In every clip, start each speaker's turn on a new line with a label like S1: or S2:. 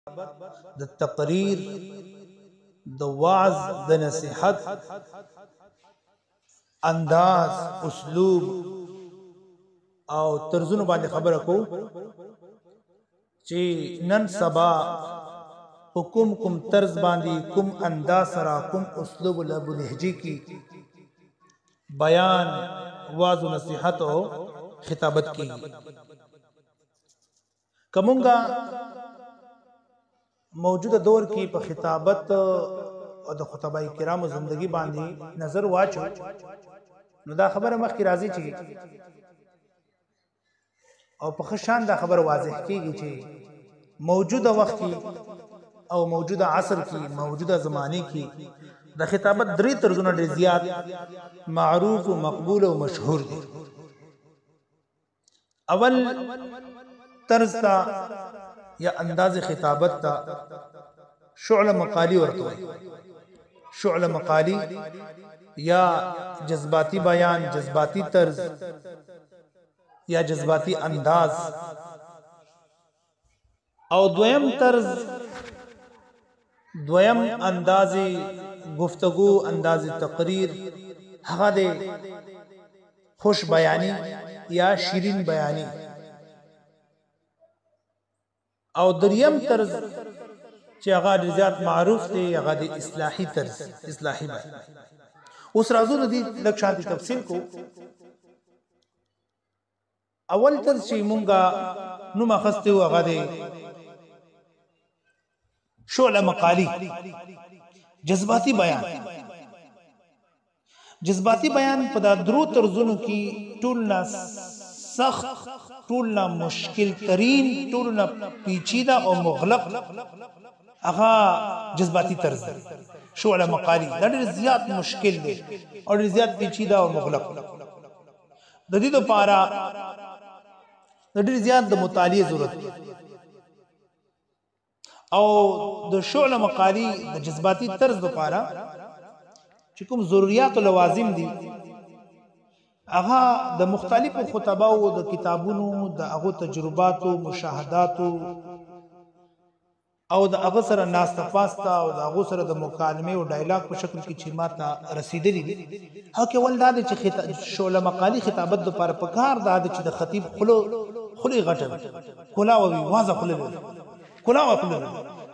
S1: د تقریر، د وعظ، د نصیحت انداز، اسلوب او طرزونو باندې خبره کو چې نن سبا حکم کوم طرز باندې، کوم انداز سره، کوم اسلوب لب لهجه کی بیان، وعظ و نصیحت او خطابت کی. کومګه موجوده دور کې په خطابت او د خطبای کرامو زندگی باندې نظر واچو، نو دا خبره مخکې راځي چې او په خشان دا خبر واضح کیږي چې موجوده وخت کې او موجوده عصر کې، موجوده زمانه کې د خطابت درې طرزونه ډېر زیات معروف او مقبول او مشهور دي. اول طرز تا یا انداز خطابت تا شعله مقالی ورته وي. شعله مقالی یا جذباتی بیان، جذباتی طرز یا جذباتی انداز. او دویم طرز، دویم انداز گفتگو، انداز تقریر، هغه د خوش بیانی یا شیرین بیانی. او دریم طرز چې هغه ډېر زیات معروف دی، هغه د اصلاحي طرز، اصلاحي بیان. اوس راځو د دې لږ شانتي تفصیل کو. اول طرز چې مونږه نو مخسته هغه دی شعله مقالی، جذباتی بیان. جذباتی بیان په دا درو طرزونو کې ټول نه سخت، ټول نه مشکل ترین، ټول نه پیچیده او مغلق هغه جذباتی طرز دی. شعله مقالی دا ډېر زیات مشکل دی او ډېر زیات پیچیده او مغلق. د دې لپاره د ډېر زیات د مطالعې ضرورت دی. او د شعله مقالی د جذباتی طرز لپاره چې کوم ضرورت او لوازم دي، هغه د مختلفو خطباو د کتابونو، د هغه تجرباتو، مشاهداتو او د هغه سره ناسته پاسته او د هغه سره د مکالمه او ډایلاګ په شکل کې چې ماته رسیدلې دي. هغه ول دا چې شعله مقالی خطابت لپاره پکار دا چې د خطیب خلی غټه کلا او واضح کلا او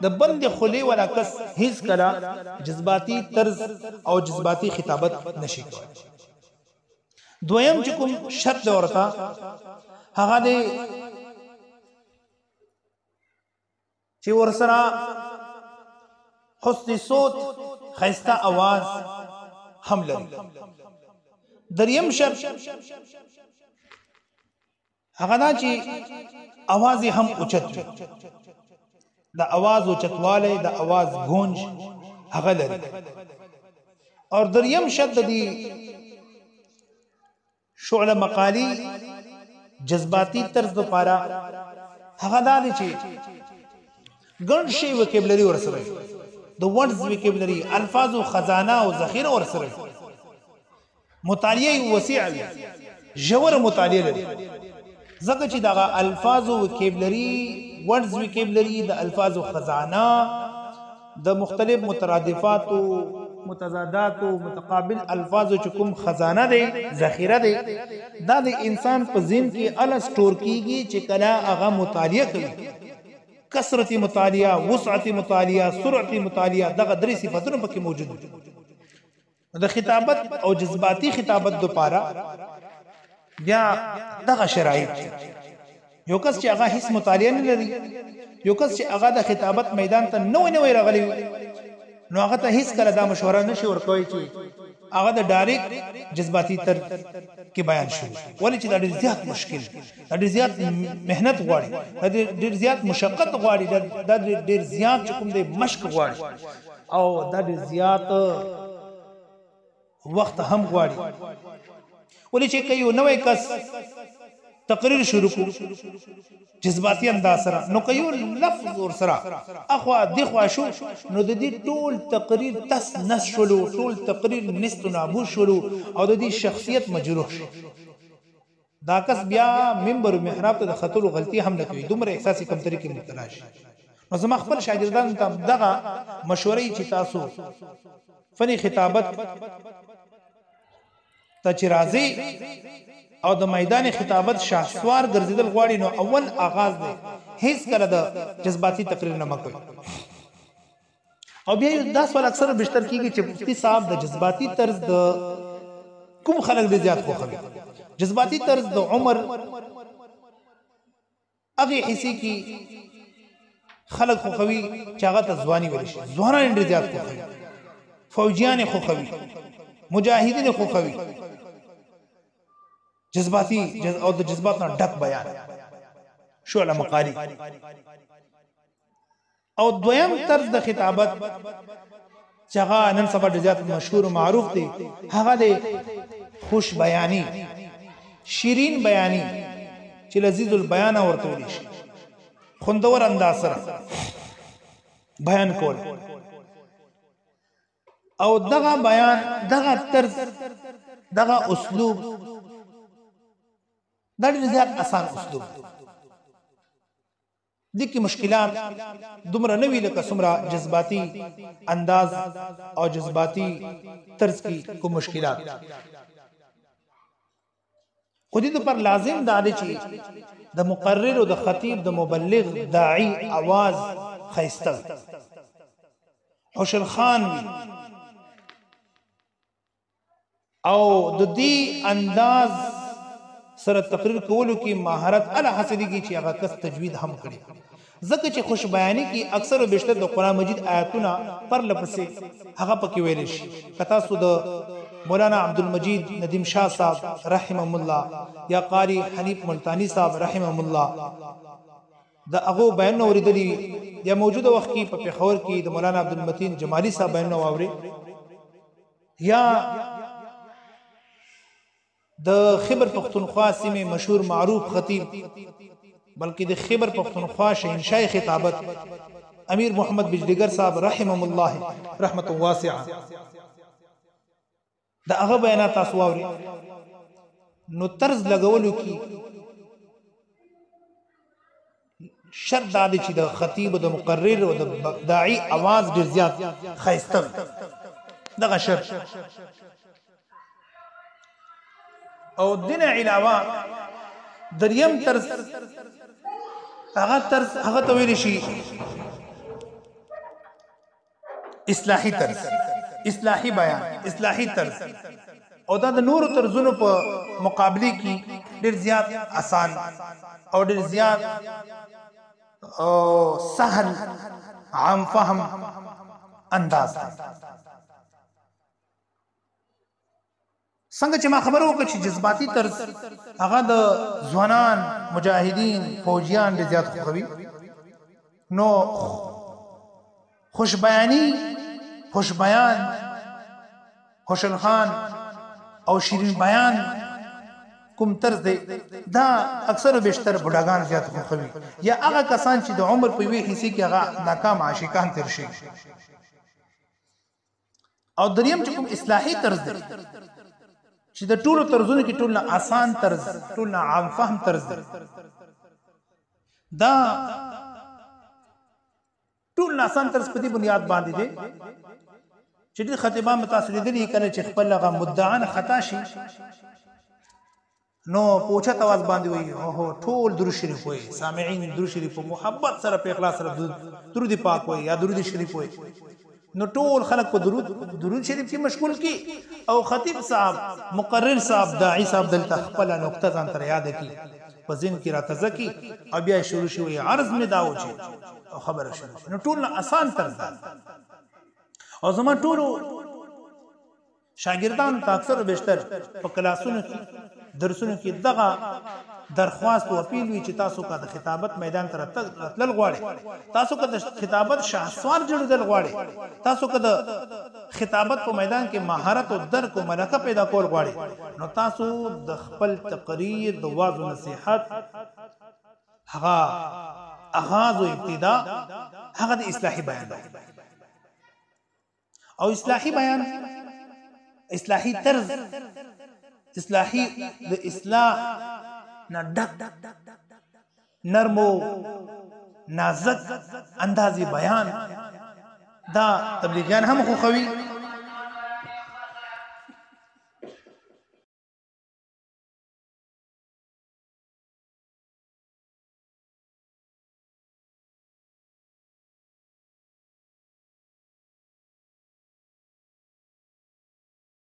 S1: د بند خلی ولا کس هیڅ کلا جذباتی طرز او جذباتی خطابت نشي کوي. دویم چې کوم شرط ورته هغه دی چې ورسره حسن صوت، خیسته आवाज هم لري. دریم شرط هغه دا چې आवाज هم اوچت وي. د आवाज اوچتواله، د आवाज گونج هغه لري. اور دریم شرط دی شعله مقالی جذباتی طرز لپاره هغه دا دی چې ګڼ شی وکیبلری ورسره، د ورډز وکیبلری، الفاظ او خزانه او ذخیره ورسره، مطالعه وسیع وي، ژور مطالعه لري. ځکه چې دغه الفاظ او وکیبلری، ورډز وکیبلری، د الفاظ او خزانه، د مختلف مترادفات او متضادات او متقابل الفاظ چې کوم خزانه دی، ذخیره دی، دا د انسان په ذهن کې ال سٹور کیږي چې کله هغه مطالعه کوي. کثرت مطالعه، وسعت مطالعه، سرعت مطالعه، دغه درې صفاتونه پکې موجود دي. د خطابت او جذباتی خطابت لپاره بیا دغه شرایط، یو کس چې هغه هیڅ مطالعه نه لري، یو کس چې هغه د خطابت میدان ته نوې راغلی، نو هغه ته هیڅ کله دا مشوره نشي ورکوي چې هغه د ډایرکټ جذباتی طرز کې بیان شي. ولې چې دا ډېر زیات مشکل، دا ډېر زیات مهنت غواړي، دا ډېر زیات مشقت غواړي، دا ډېر زیات کوم دی مشق غواړي، او دا ډېر زیات وخت هم غواړي. ولې چې کوي نوې کس تقریر شروع کو جذباتی انداز سره، نو کوي لفظ ور سره اخوا دغه شو، نو د دې ټول تقریر تس نس شلو، ټول تقریر نست نابود شلو، او د دې شخصیت مجروح شو. دا کس بیا منبر محراب ته د خطلو غلطي هم نه کوي، دومره احساسي کمتري کې مبتلا شي. نو زما خپل شاګردانو ته دغه مشورې چې تاسو فني خطابت ته چې راځي او د میدان خطابت شاهسوار ګرځیدل غواړي نو اول آغاز دی هیڅ کله د جذباتي تقریر نه مکوئ. او بیا دا سوال اکثر بشتر کیږي چې مفتی صاحب د جذباتي طرز د کوم خلک ډیر زیات خوښوي. جذباتي طرز د عمر هغه حصے کې خلک خوښوي چې هغه ته ځواني ویل شي، ځوانان ډیر زیات خوښوي، فوجیان خوښوي، مجاهدین خوښوي، جذباتي او د جذبات نه ډک بیان شعله مقالي. او دویم طرز د خطابت چې هغه نن سبا ډیر زیات مشهور او معروف دی، هغه د خوش بیانی، شیرین بیانی چې لذیذ البیان ورته ویل شي، خوندور انداز سره بیان کول. او دغه بیان، دغه طرز، دغه اسلوب دا ډیر زیات آسان اسلوب دي کې مشکلات دومره نه وی لکه څومره جذباتي انداز او جذباتي طرز کې کوم مشکلات. خو دې پر لازم دا دی چې د مقرر او د خطیب د مبلغ داعی आवाज خیسته خوشل خان وي او د دې انداز سره تقریر کولو کې مهارت اله حاصلېږي چې هغه کس تجوید هم کړي. ځکه چې خوش بیانی کې اکثر او بیشتر د قران مجید آیاتونه پر لپسې هغه پکې ویل شي. کتا سود مولانا عبدالمجید ندیم شاه صاحب رحمهم الله یا قاری حنیف ملتانی صاحب رحمهم الله دا هغه بیان اوریدلی یا موجوده وخت کې په پیښور کې د مولانا عبدالمتین جمالی صاحب بیان اوري یا د خیبر پختونخوا سیمه مشهور معروف خطیب بلکې د خیبر پختونخوا شهنشاه خطابت امیر محمد بجلیگر صاحب رحمهم الله رحمت واسعه دا هغه بیانات تاسو اوري. نو طرز لګولو کې شرط دا دی چې د خطیب او د مقرر او د داعی आवाज ډیر زیات خیسته دغه شرط. او دین علاوه دریم طرز هغه ته ویل شي اصلاحي طرز، اصلاحي بیان، اصلاحي طرز. او دا د نورو طرزونو په مقابله کې ډیر زیات آسان او ډیر زیات سهل عام فهم انداز دی. څنګه چې ما خبرو وکړه چې جذباتي طرز هغه د ځوانان، مجاهدین، فوجیان ډیر زیات خوښوي، نو خوش بیانی، خوش بیان، خوشل خان او شیرین بیان کوم طرز دی دا اکثر و بیشتر بډاګان زیات خوښوي یا هغه کسان چې د عمر په یوې حصے کې هغه ناکام عاشقان تیر شي. او دریم چې کوم اصلاحي طرز دی چې د ټولو طرزونو کې ټول نه آسان طرز، ټول نه عام فهم طرز دی، دا ټول نه آسان طرز په دې بنیاد باندې دی چې د خطیبان متاثر دي کله چې خپل هغه مدعا نه خطا شي نو پوښتنه تواز باندې وي او ټول درود شریف وي، سامعين درود شریف په محبت سره په اخلاص سره درود پاک وي یا درود شریف وي، نو ټول خلک په درود شریف کې مشغول کی او خطیب صاحب، مقرر صاحب، داعی صاحب دلته خپل نقطه ځان تر یاد کی په ذهن کې راته ځکه او بیا شروع شوی عرض می داو چې خبره شروع نو ټول آسان طرز او زما ټول شاګردان اکثر بیشتر په کلاسونو کې درسونو کې دغه درخواست او اپیل وی چې تاسو کا د خطابت میدان ته تلل غواړي، تاسو کا د خطابت شاهسوار جوړېدل غواړي، تاسو کا د خطابت په میدان کې مهارت او درک او ملکه پیدا کول غواړي، نو تاسو د خپل تقریر د واعظ او نصيحت هغه آغاز او ابتدا هغه د اصلاحي بیان او اصلاحي بیان، اصلاحي طرز، اصلاحي د اصلاح نه ډک نرمو نازک اندازې بیان دا تبلیغیان هم خوښوي.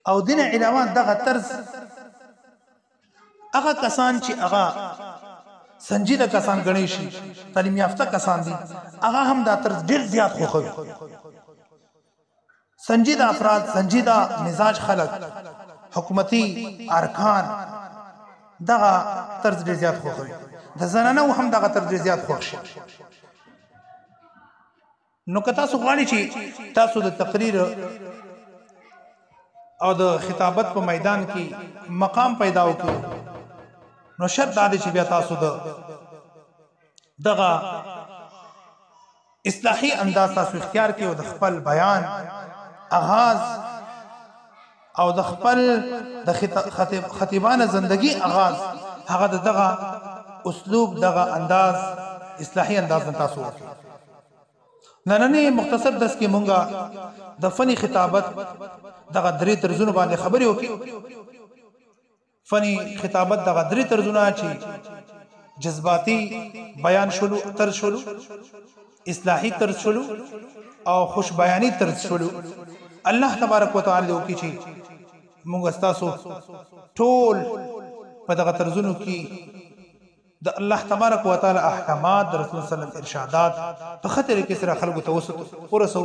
S1: او دین علاوه دغه طرز هغه کسان چې هغه سنجیده کسان ګڼي شي، تعلیم یافته کسان دي، هغه هم دا طرز ډیر زیات خوښوي. سنجیده افراد، سنجیده مزاج خلک، حکومتي ارکان دغه طرز ډیر زیات خوښوي. د زنانو هم دغه طرز ډیر زیات خوښ شي. نو که تاسو غواړئ چې تاسو د تقریر او د خطابت په میدان کې مقام پیدا وکړي، نو شرط دا دی چې بیا تاسو دغه اصلاحي انداز تاسو اختیار کړئ او د خپل بیان آغاز او د خپل د خطیبانه زندگی آغاز هغه دغه اسلوب، دغه انداز، اصلاحي انداز تاسو وکړئ. نننې مختصر درس کې مونږه د فني خطابت دغه درې طرزونو باندې خبرې وکړې. فني خطابت دغه درې طرزونه چې جذباتي بیان شولو، طرز شولو، اصلاحي طرز شولو او خوش بیانی طرز شولو. الله تبارک وتعالى وکړي چې مونږ تاسو ټول په دغه طرزونو کې د الله تبارک وتعالى احکامات، د رسول صلی الله علیه وسلم ارشادات په خطر کې سره خلکو ته ورسو.